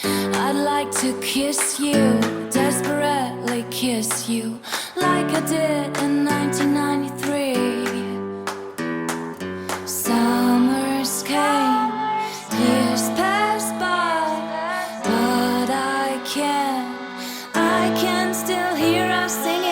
I'd like to kiss you, desperately kiss you, like I did in 1993. Summers came, years passed by, but I can still hear us singing.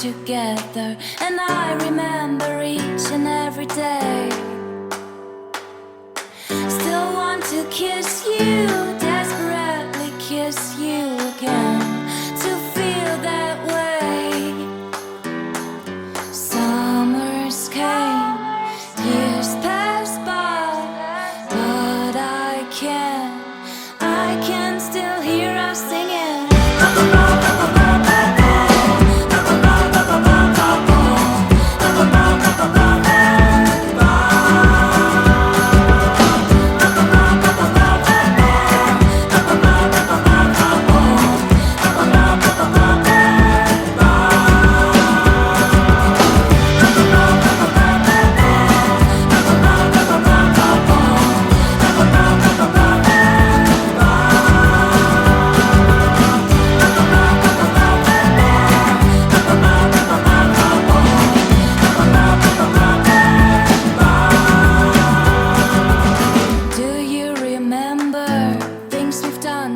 Together, and I remember each and every day. Still want to kiss you, desperately kiss you again, to feel that way. Summers came, years passed by, but I can still hear us singing.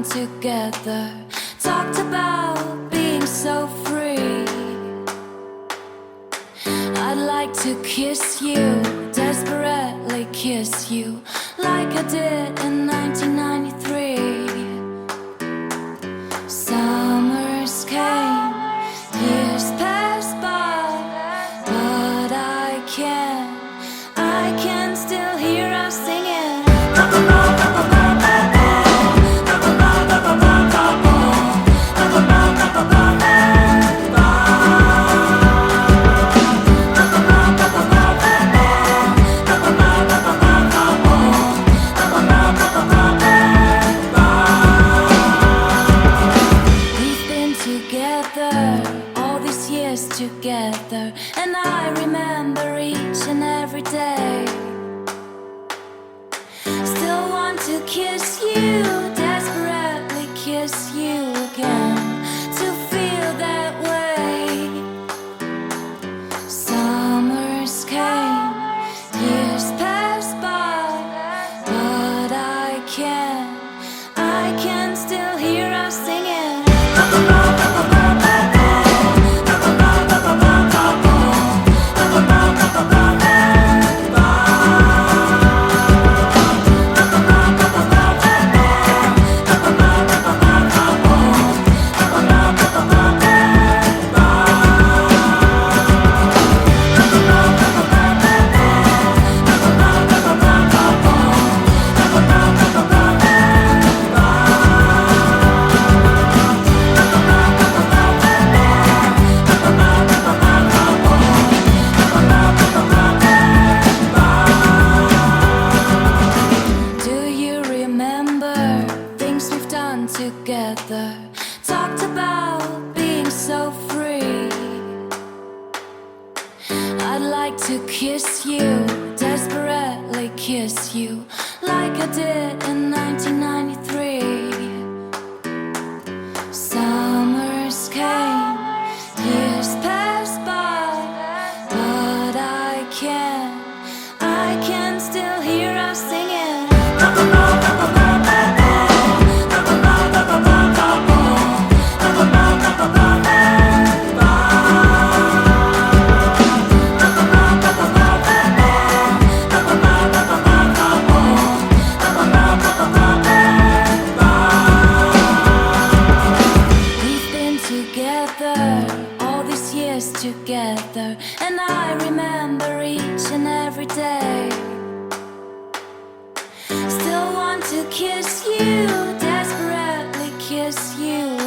Together, talked about being so free. I'd like to kiss you, desperately kiss you, like I did in 1993. Summers came, years passed by, but I can still hear us singing. Together, and I remember each and every day. Still want to kiss you, desperately kiss you again, to feel that way. Summers came, years passed by, but I can still hear us singing. Together, talked about being so free. I'd like to kiss you, desperately kiss you, like I did in 1993. Summers came, years passed by, but I can still hear us singing. Together, and I remember each and every day. Still want to kiss you, desperately kiss you